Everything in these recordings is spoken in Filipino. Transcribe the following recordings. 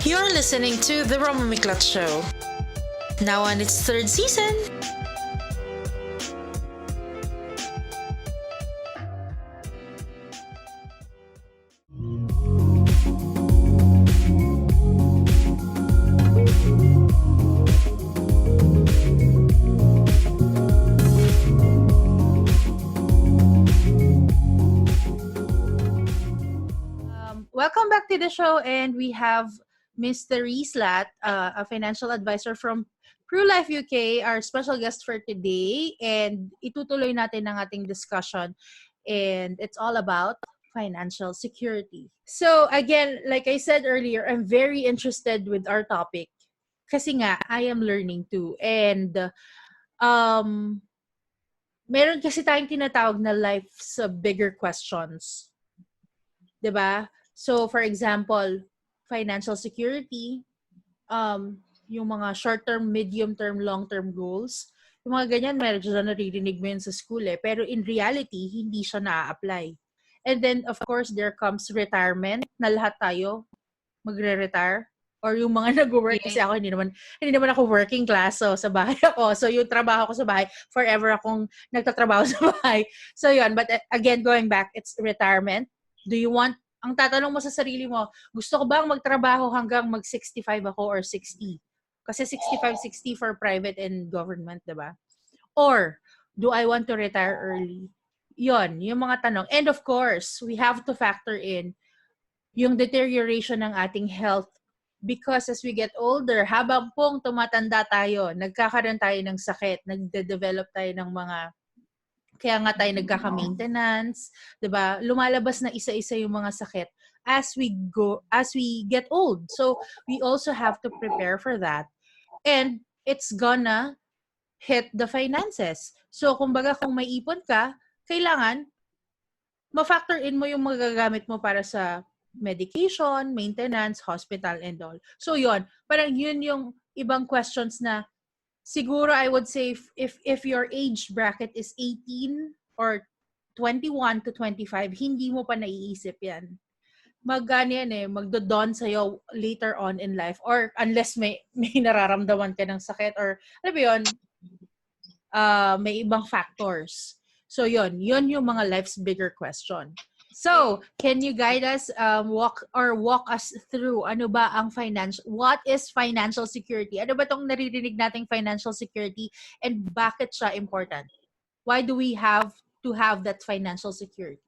You're listening to the Roma Miclat Show, now on its third season. Welcome back to the show, and we have Mr. Miclat, a financial advisor from PruLife UK, our special guest for today. And itutuloy natin ang ating discussion, and it's all about financial security. So again, like I said earlier, I'm very interested with our topic kasi nga, I am learning too. And meron kasi tayong tinatawag na life's bigger questions. 'Di ba? So, for example, financial security, yung mga short-term, medium-term, long-term goals, yung mga ganyan, meron dyan naririnig mo yun sa school eh. Pero in reality, hindi siya na-apply. And then, of course, there comes retirement, na lahat tayo magre-retire. Or yung mga nag-work, kasi ako hindi naman ako working class, so sa bahay ako. So yung trabaho ko sa bahay, forever akong nagtatrabaho sa bahay. So yun, but again, going back, it's retirement. Do you want, ang tatanong mo sa sarili mo, gusto ko bang magtrabaho hanggang mag-65 ako or 60? Kasi 65, 60 for private and government, diba? Or, do I want to retire early? Yon, yung mga tanong. And of course, we have to factor in yung deterioration ng ating health because as we get older, habang pong tumatanda tayo, nagkakaroon tayo ng sakit, nagde-develop tayo ng mga kaya nga tayo nagkaka-maintenance, 'di ba? Lumalabas na isa-isa yung mga sakit as we get old. So, we also have to prepare for that. And it's gonna hit the finances. So, kumbaga kung may ipon ka, kailangan ma-factor in mo yung magagamit mo para sa medication, maintenance, hospital, and all. So, yon, parang yun yung ibang questions na siguro I would say if your age bracket is 18 or 21 to 25, hindi mo pa naiisip yan. Magdo-dawn sa'yo later on in life or unless may nararamdaman ka ng sakit or ano ba yun, may ibang factors. So yun yung mga life's bigger question. So, can you guide us, walk us through ano ba ang what is financial security? Ano ba tong naririnig nating financial security and bakit siya important? Why do we have to have that financial security?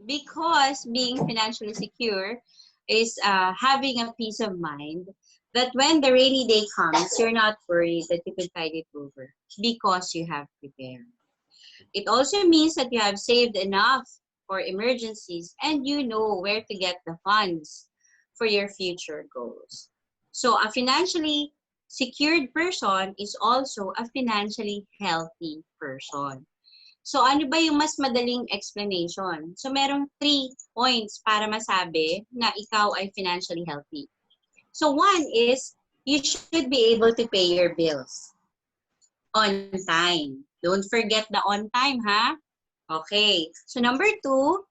Because being financially secure is having a peace of mind that when the rainy day comes, you're not worried that you can tide it over because you have prepared. It also means that you have saved enough for emergencies and you know where to get the funds for your future goals. So a financially secured person is also a financially healthy person. So ano ba yung mas madaling explanation? So merong 3 points para masabi na ikaw ay financially healthy. So one is you should be able to pay your bills on time. Don't forget the on time, ha? Okay. So number 2,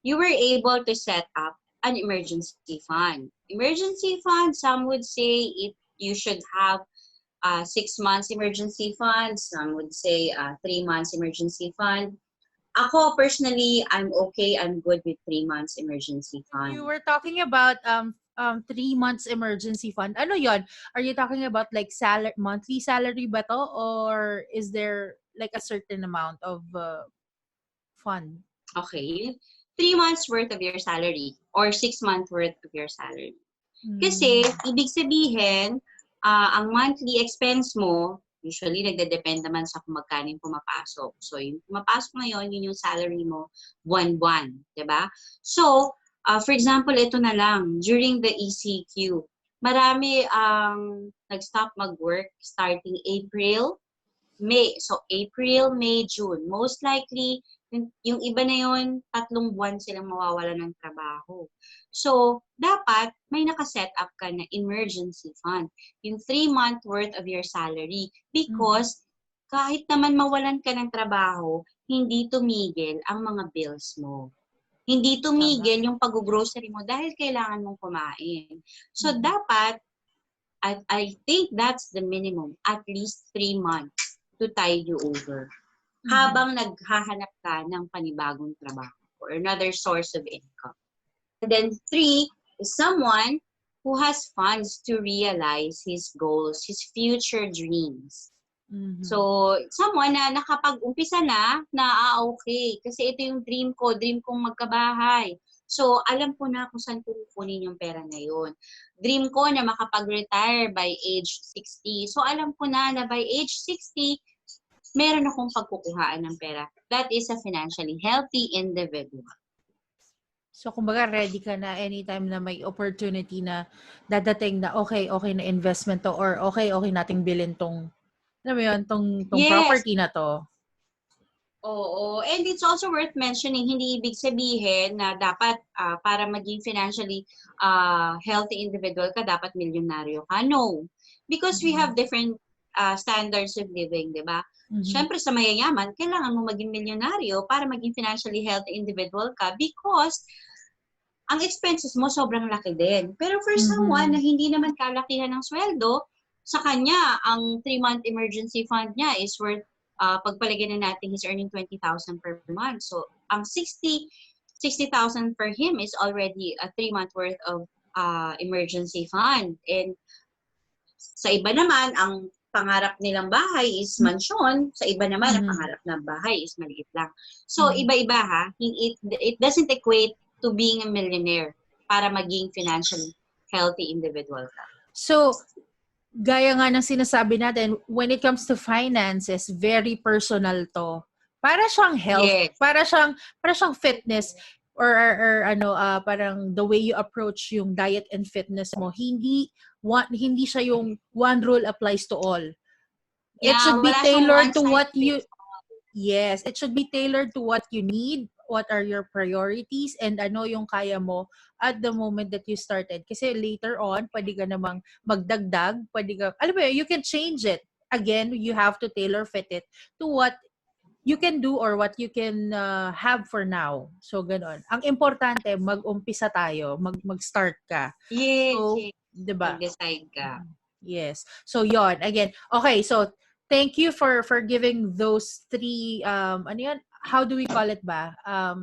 you were able to set up an emergency fund. Emergency fund, some would say you should have 6 months emergency fund. Some would say 3 months emergency fund. Ako, personally, I'm okay. I'm good with 3 months emergency fund. You were talking about 3 months emergency fund. Ano yon? Are you talking about like monthly salary ba to? Or is there like a certain amount of fund? Okay. 3 months worth of your salary or 6 months worth of your salary. Kasi, ibig sabihin, ang monthly expense mo, usually nagde-depend naman sa kung magkano yung pumapasok. So, yung pumapasok ngayon, yun yung salary mo buwan-buwan. Diba? So, for example, ito na lang, during the ECQ, marami ang nag-stop mag-work starting April, May. So, April, May, June. Most likely, yung iba na yun, 3 buwan silang mawawala ng trabaho. So, dapat may nakaset up ka na emergency fund. Yung 3-month worth of your salary. Because, kahit naman mawalan ka ng trabaho, hindi tumigil ang mga bills mo. Hindi tumigil yung pag-grocery mo dahil kailangan mong kumain. So, dapat, I think that's the minimum, at least 3 months to tide you over. Habang naghahanap ka ng panibagong trabaho or another source of income. And then 3 is someone who has funds to realize his goals, his future dreams. So, someone na nakapag-umpisa na okay, kasi ito yung dream kong magkabahay. So, alam ko na kung saan kukunin yung pera na yun. Dream ko na makapag-retire by age 60. So, alam ko na by age 60, meron akong pagkukuhaan ng pera. That is a financially healthy individual. So, kumbaga, ready ka na anytime na may opportunity na dadating na okay na investment to or okay nating bilhin tong, alam mo yun, tong Yes. property na to. Oo. And it's also worth mentioning, hindi ibig sabihin na dapat para maging financially healthy individual ka, dapat milyonaryo ka. No. Because we have different standards of living, di ba? Siyempre sa mayayaman, kailangan mo maging milyonaryo para maging financially healthy individual ka because ang expenses mo sobrang laki din. Pero for someone na hindi naman kalakihan ng sweldo, sa kanya, ang 3-month emergency fund niya is worth, pagpalagyan na natin, he's earning 20,000 per month. So, ang 60,000 for him is already a 3-month worth of emergency fund. And sa iba naman, ang pangarap nilang bahay is mansion. Sa iba naman, ang pangarap na bahay is maliit lang. So, iba-iba ha. It doesn't equate to being a millionaire para maging financially healthy individual ka. So, gaya nga ng sinasabi natin, when it comes to finances, very personal to. Para siyang health, Yes. para siyang fitness or parang the way you approach yung diet and fitness mo, hindi siya yung one rule applies to all. It should be wala siyang tailored to one what size you fits all. Yes, it should be tailored to what you need, what are your priorities, and ano yung kaya mo at the moment that you started. Kasi later on, pwede ka namang magdagdag, alam mo yun, you can change it. Again, you have to tailor fit it to what you can do or what you can have for now. So, ganon. Ang importante, mag-umpisa tayo, mag-start ka. Yes, So, yes. diba? Mag-decide ka. Yes. So, yon. Again, okay, so, thank you for giving those 3 how do we call it ba?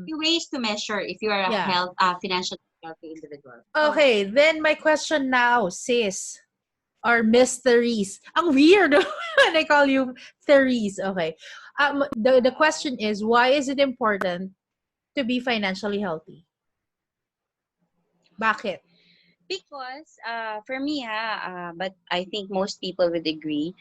Few ways to measure if you are a financially healthy individual. Okay, then my question now, sis, or Miss Therese. Ang weird when I call you Therese. Okay. The question is, why is it important to be financially healthy? Bakit? Because for me but I think most people would agree,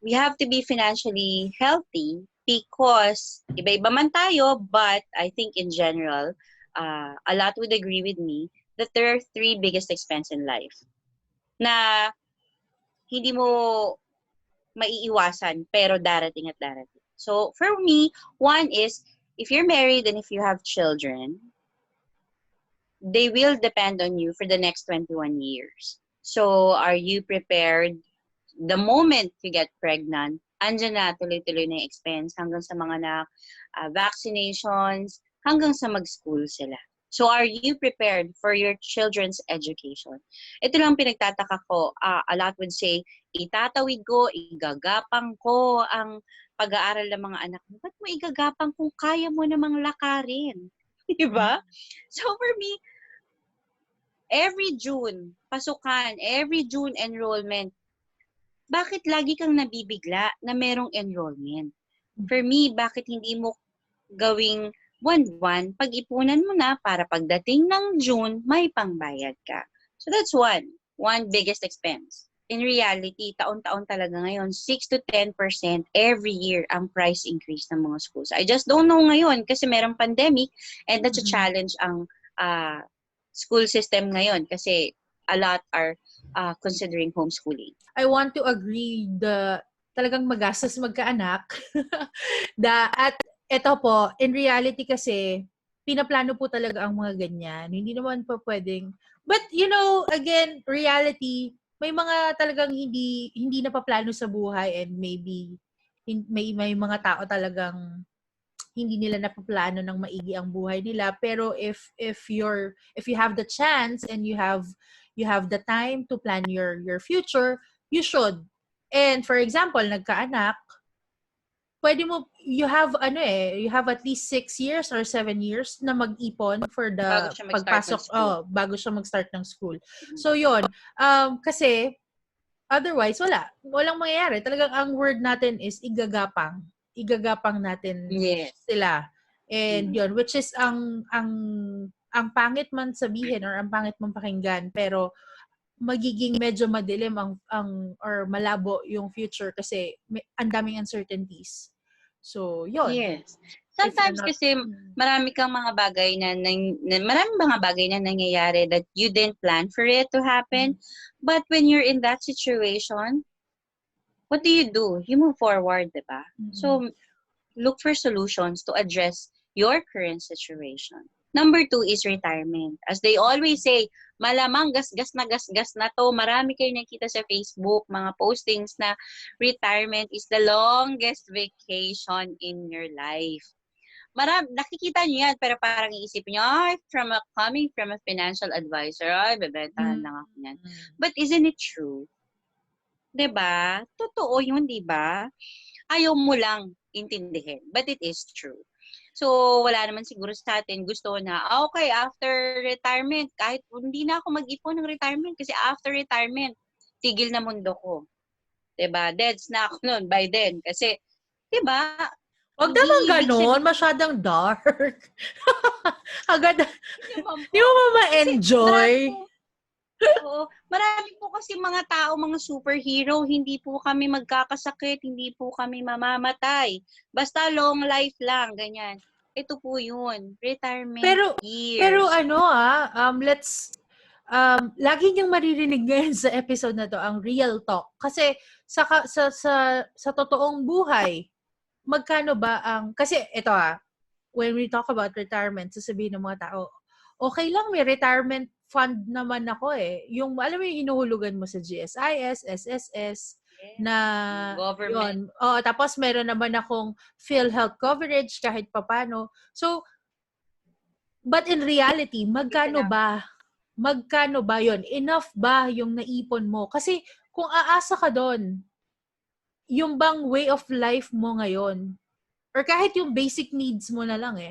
we have to be financially healthy because iba-iba man tayo, but I think in general, a lot would agree with me that there are 3 biggest expense in life na hindi mo maiiwasan pero darating at darating. So for me, one is if you're married and if you have children, they will depend on you for the next 21 years. So are you prepared the moment you get pregnant, andyan na tuloy-tuloy na yung expense hanggang sa mga vaccinations, hanggang sa mag-school sila. So are you prepared for your children's education? Ito lang pinagtataka ko. A lot would say, itatawid ko, igagapang ko ang pag-aaral ng mga anak mo. Ba't mo igagapang kung kaya mo namang lakarin? Diba? So for me, every June, pasukan, every June enrollment, bakit lagi kang nabibigla na merong enrollment? For me, bakit hindi mo gawing buwan-buwan, pag-ipunan mo na para pagdating ng June, may pangbayad ka. So that's one biggest expense. In reality, taon-taon talaga ngayon, 6 to 10% every year ang price increase ng mga schools. I just don't know ngayon kasi merong pandemic and that's a challenge ang school system ngayon kasi a lot are considering homeschooling. I want to agree talagang magastos magkaanak. At ito po, in reality kasi, pinaplano po talaga ang mga ganyan. Hindi naman po pwedeng, but again, reality, may mga talagang hindi napaplano sa buhay and maybe may mga tao talagang hindi nila napaplano ng maigi ang buhay nila. Pero if you have the chance and you have the time to plan your future, you should. And for example, nagkaanak, pwede mo, you have at least 6 years or 7 years na mag-ipon for Bago the siya mag-start ng pagpasok, school. bago siya mag-start ng school. So yun, kasi otherwise walang mangyayari. Talagang ang word natin is igagapang natin Yes. sila. And yun, which is ang pangit man sabihin or ang pangit man pakinggan, pero magiging medyo madilim or malabo yung future kasi ang daming uncertainties. So, yun. Yes. Sometimes kasi marami mga bagay na nangyayari that you didn't plan for it to happen. But when you're in that situation, what do? You move forward, diba? So, look for solutions to address your current situation. Number 2 is retirement. As they always say, malamang gasgas na to. Marami kayo nakita sa Facebook, mga postings na retirement is the longest vacation in your life. Nakikita niyo yan, pero parang iisipin niyo, coming from a financial advisor, bebentahan lang ako yan. But isn't it true? Diba? Totoo yun, diba? Ayaw mo lang intindihin. But it is true. So, wala naman siguro sa atin gusto na, okay, after retirement, kahit hindi na ako mag-ipon ng retirement kasi after retirement, tigil na mundo ko. Diba? Deads na ako noon by then. Kasi, diba? Huwag naman ganon. Masyadong dark. Agad. Di mo ma-enjoy. Oo. Marami po kasi mga tao, mga superhero, hindi po kami magkakasakit, hindi po kami mamamatay. Basta long life lang, ganyan. Ito po yun. Retirement years. Pero lagi niyang maririnig ngayon sa episode na to, ang real talk. Kasi sa totoong buhay, magkano ba kasi ito when we talk about retirement, sasabihin ng mga tao, okay lang, may retirement fund naman ako Yung, alam mo yung hinuhulugan mo sa GSIS, SSS, na government. Yun. Tapos meron naman akong PhilHealth coverage kahit papano. So, but in reality, magkano ba? Magkano ba yun? Enough ba yung naipon mo? Kasi kung aasa ka doon, yung bang way of life mo ngayon, or kahit yung basic needs mo na lang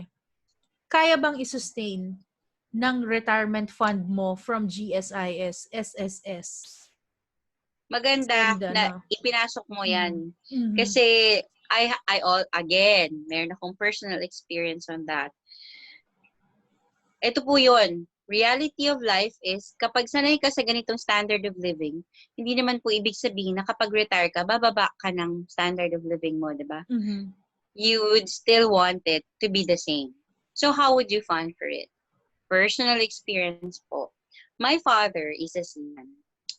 kaya bang i-sustain ng retirement fund mo from GSIS, SSS? Maganda na ipinasok mo yan. Kasi again, meron akong personal experience on that. Ito po yun. Reality of life is, kapag sanay ka sa ganitong standard of living, hindi naman po ibig sabihin na kapag retire ka, bababa ka ng standard of living mo, di ba? You would still want it to be the same. So how would you fund for it? Personal experience po. My father is a seaman.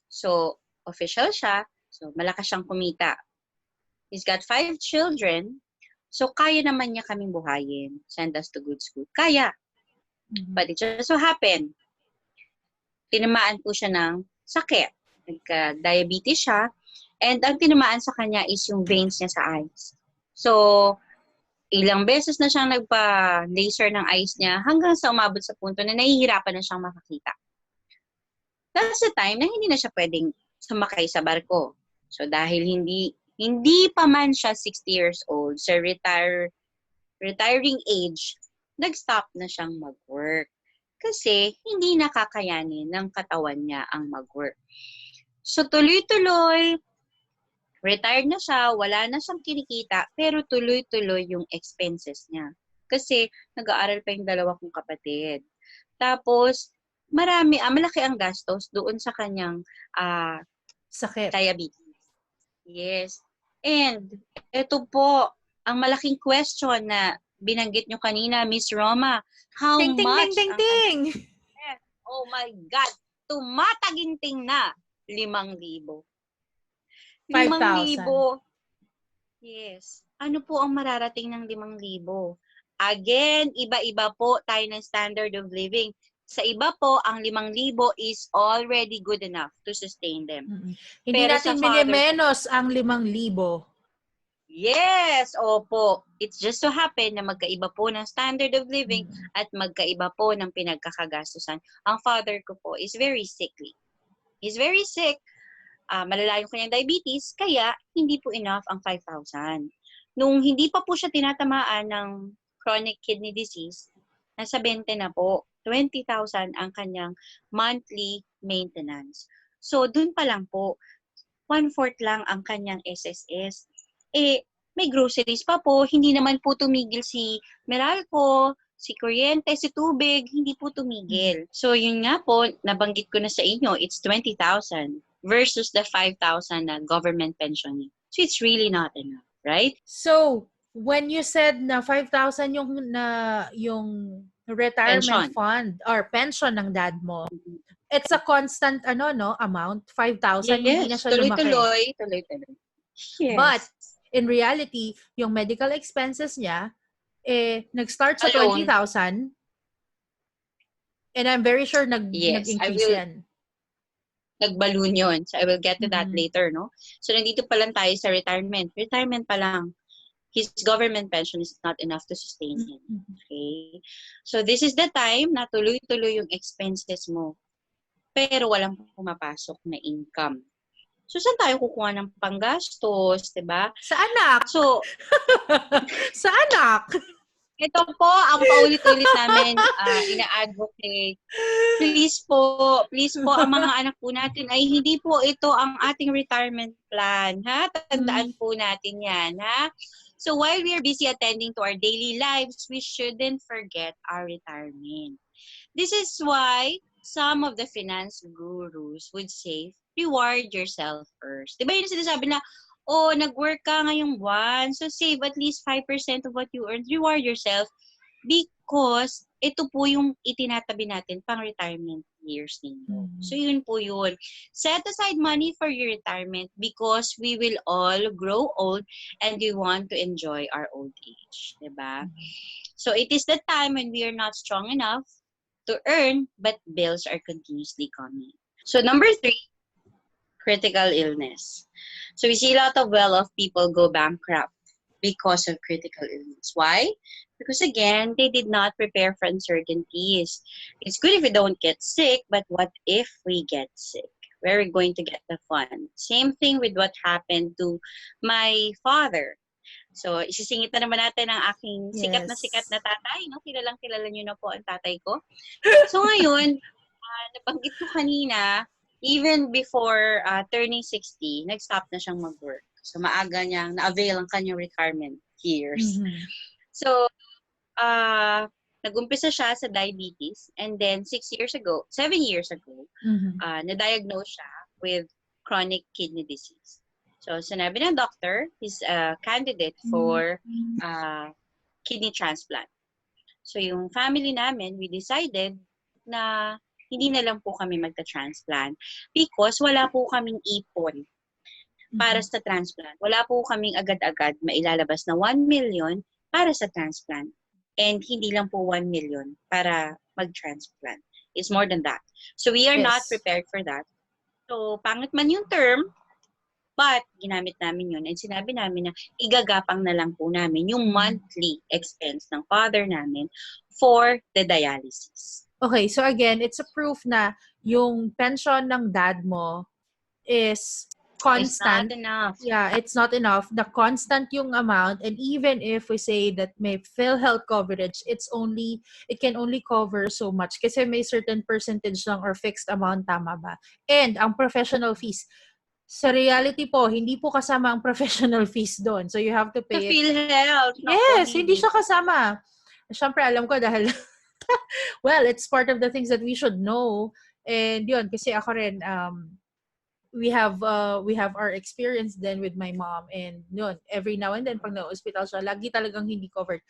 So, official siya. So, malakas siyang kumita. He's got 5 children. So, kaya naman niya kaming buhayin. Send us to good school. Kaya. But it just so happened, tinamaan po siya ng sakit. Nagka-diabetes siya. And ang tinamaan sa kanya is yung veins niya sa eyes. So, ilang beses na siyang nagpa-laser ng eyes niya hanggang sa umabot sa punto na nahihirapan na siyang makakita. That's the time na hindi na siya pwedeng sumakay sa barko. So, dahil hindi pa man siya 60 years old, sa retiring age, nag-stop na siyang mag-work. Kasi hindi nakakayanin ng katawan niya ang mag-work. So, tuloy-tuloy, retired na siya, wala na siyang kinikita, pero tuloy-tuloy yung expenses niya. Kasi nag-aaral pa yung 2 kong kapatid. Tapos, malaki ang gastos doon sa kanyang sakit. Diabetes. Yes. And, ito po, ang malaking question na binanggit nyo kanina, Miss Roma. How much? Ting! Oh my God! Tumataginting na 5,000. 5,000. Yes. Ano po ang mararating ng 5,000? Again, iba-iba po tayo ng standard of living. Sa iba po, ang 5,000 is already good enough to sustain them. Hindi pero natin minimenos ang 5,000. Yes, opo. It's just so happen na magkaiba po ng standard of living at magkaiba po ng pinagkakagastusan. Ang father ko po is very sickly. He's very sick. Malala yung kanyang diabetes, kaya hindi po enough ang 5,000. Nung hindi pa po siya tinatamaan ng chronic kidney disease, nasa 20 na po, 20,000 ang kanyang monthly maintenance. So, dun pa lang po, 1/4 lang ang kanyang SSS. May groceries pa po, hindi naman po tumigil si Meralco, si kuryente, si tubig, hindi po tumigil. So, yun nga po, nabanggit ko na sa inyo, it's 20,000 versus the 5,000 na government pension. So, it's really not enough, right? So, when you said na 5,000 yung retirement Pension. fund or pension ng dad mo, it's a constant amount, 5,000, hindi na Yes, siya lumaki. tuloy-tuloy. Yes. But in reality, yung medical expenses niya nag-start sa Alone. 20,000 and I'm very sure Yes, nag-increase yan. Nag-balloon yun. So, I will get to that Mhm. later, no? So, nandito pa lang tayo sa retirement. Retirement pa lang. His government pension is not enough to sustain him. Okay? So, this is the time na tuloy-tuloy yung expenses mo. Pero walang pumapasok na income. So, saan tayo kukuha ng panggastos, diba? Sa anak! So, sa anak! ito po ang paulit-ulit namin ina-advocate. Please po, ang mga anak po natin ay hindi po ito ang ating retirement plan. Ha? Tandaan po natin yan. Ha? So while we are busy attending to our daily lives, we shouldn't forget our retirement. This is why some of the finance gurus would say, reward yourself first. Diba yun sinasabi na, nag-work ka ngayong buwan, so save at least 5% of what you earn. Reward yourself because ito po yung itinatabi natin pang retirement years ninyo. So yun po yun. Set aside money for your retirement because we will all grow old and we want to enjoy our old age. Diba? So it is the time when we are not strong enough to earn, but bills are continuously coming. So number 3, critical illness. So we see a lot of well-off people go bankrupt because of critical illness. Why? Because again, they did not prepare for uncertainties. It's good if we don't get sick, but what if we get sick? Where are we going to get the fund? Same thing with what happened to my father. So, isisingit na naman natin ang aking sikat na tatay. No? Kilala niyo na po ang tatay ko. So, ngayon, nabanggit ko kanina, even before turning 60, nag-stop na siyang mag-work. So, maaga niyang na-avail ang kanyang retirement years. So, nag-umpisa siya sa diabetes and then 7 years ago, na-diagnose siya with chronic kidney disease. So, sinabi ng doctor, he's a candidate for kidney transplant. So, yung family namin, we decided na hindi na lang po kami magta-transplant because wala po kaming ipon para sa transplant. Wala po kaming agad-agad mailalabas na 1 million para sa transplant. And hindi lang po 1 million para mag-transplant. It's more than that. So, we are not prepared for that. So, pangit man yung term, but ginamit namin yun. And sinabi namin na igagapang na lang po namin yung monthly expense ng father namin for the dialysis. Okay, so again, it's a proof na yung pension ng dad mo is constant. It's not enough. Yeah, it's not enough. The constant yung amount, and even if we say that may PhilHealth coverage, it can only cover so much kasi may certain percentage lang or fixed amount, tama ba? And ang professional fees, sa reality po, hindi po kasama ang professional fees doon. So you have to pay Sa PhilHealth. Yes, hindi siya kasama. Siyempre, alam ko dahil well, it's part of the things that we should know. And yun, kasi ako rin, we have our experience then with my mom, and yun, every now and then pag na-hospital siya, lagi talagang hindi covered.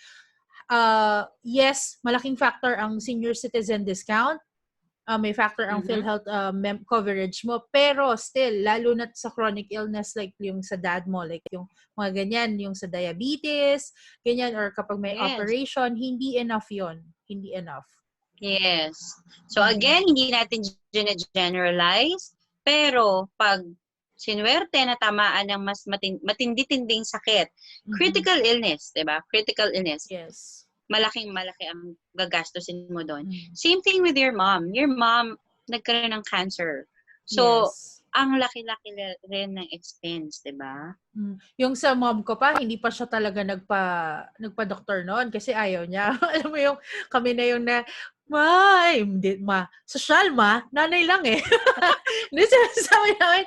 Yes, malaking factor ang senior citizen discount. May factor ang PhilHealth coverage mo, pero still, lalo na sa chronic illness like yung sa dad mo, like yung mga ganyan, yung sa diabetes, ganyan, or kapag may operation, hindi enough yon. Hindi enough. Yes. So again, hindi natin generalize, pero pag sinuwerte na tamaan ng mas matindi-tinding sakit. Mhm. Critical illness, 'di ba? Critical illness. Yes. Malaking-malaki ang gagastusin mo doon. Mm. Same thing with your mom. Your mom nagkaroon ng cancer. So, Yes. ang laki-laki rin ng expense, 'di ba? Yung sa mom ko pa, hindi pa siya talaga nagpa-doktor noon kasi ayaw niya. Alam mo yung kami na yung hindi, sosyal nanay lang eh. Hindi sabi namin,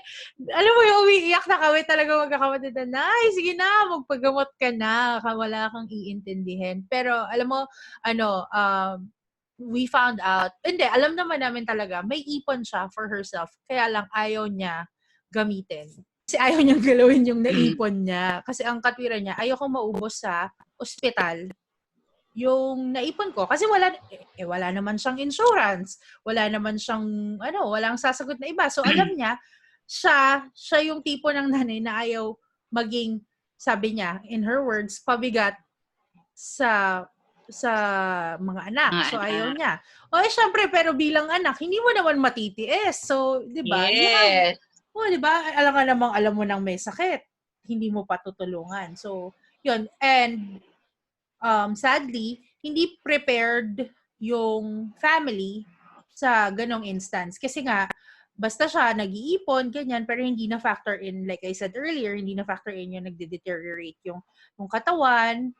alam mo yung umiiyak na kami talaga magkakapatid na, Nay, sige na, magpagamot ka na, wala kang iintindihin. Pero alam mo, we found out, hindi, alam naman namin talaga, may ipon siya for herself, kaya lang ayaw niya gamitin. Kasi ayaw niyang galawin yung naipon niya. Kasi ang katwiran niya, ayaw kong maubos sa ospital yung naipon ko. Kasi wala naman siyang insurance. Wala naman siyang, walang sasagot na iba. So alam niya, siya yung tipo ng nanay na ayaw maging, sabi niya, in her words, pabigat sa mga anak. So ayaw niya. Syempre, pero bilang anak, hindi mo naman matitiis. So, di ba? Yes. Di ba? Alam mo nang may sakit. Hindi mo pa tutulungan. So, yun. And, sadly, hindi prepared yung family sa ganong instance. Kasi nga, basta siya nag-iipon, ganyan, pero hindi na factor in, like I said earlier, hindi na factor in yung nagde-deteriorate yung katawan,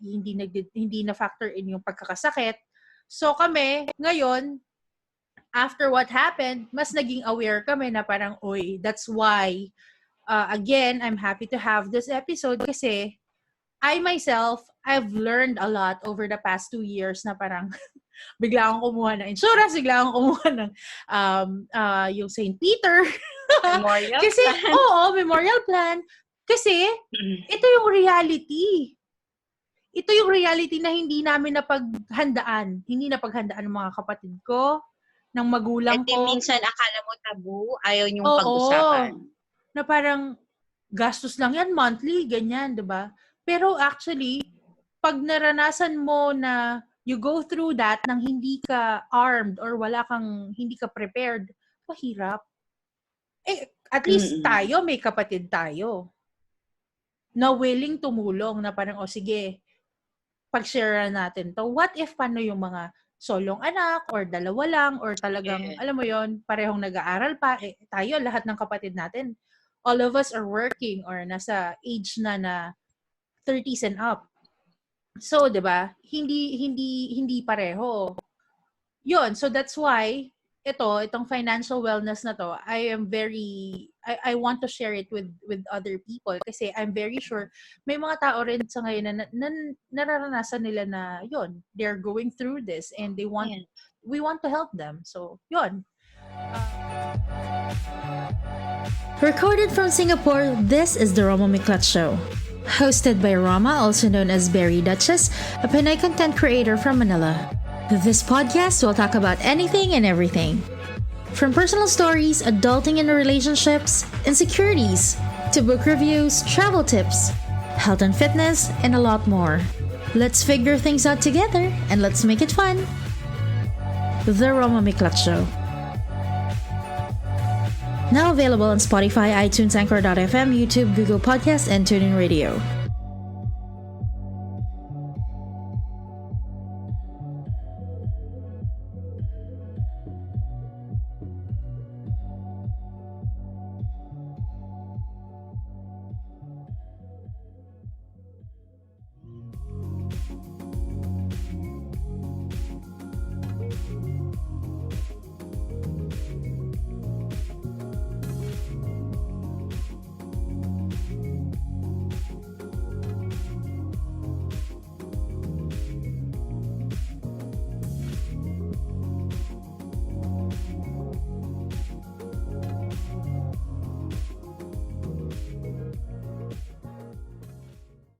hindi na factor in yung pagkakasakit. So kami, ngayon, after what happened, mas naging aware kami na parang, that's why, again, I'm happy to have this episode kasi I myself, I've learned a lot over the past 2 years na parang bigla akong kumuha ng insurance, bigla akong kumuha ng yung St. Peter. Memorial kasi, plan. Memorial plan. Kasi, ito yung reality. Ito yung reality na hindi namin napaghandaan. Hindi napaghandaan ng mga kapatid ko, ng magulang ko. Minsan akala mo tabu, ayaw niyong pag-usapan. Na parang gastos lang yan, monthly, ganyan, diba? Pero actually, pag naranasan mo na you go through that nang hindi ka armed or hindi ka prepared, mahirap. At least tayo, may kapatid tayo na willing tumulong na parang, sige, pag-share natin to. What if paano yung mga solong anak or dalawa lang or talagang, alam mo yon, parehong nag-aaral pa. Tayo, lahat ng kapatid natin, all of us are working or nasa age na 30s and up. So, 'di ba? Hindi pareho. 'Yun, so that's why itong financial wellness na to, I want to share it with other people kasi I'm very sure may mga tao rin sa ngayon na nararanasan nila na 'yun, they're going through this and we want to help them. So, 'yun. Recorded from Singapore, this is the Roma Miclat Show. Hosted by Roma, also known as Berry Duchess, a Pinay content creator from Manila. This podcast will talk about anything and everything. From personal stories, adulting in relationships, insecurities, to book reviews, travel tips, health and fitness, and a lot more. Let's figure things out together and let's make it fun. The Roma Miclat Show. Now available on Spotify, iTunes, Anchor.fm, YouTube, Google Podcasts, and TuneIn Radio.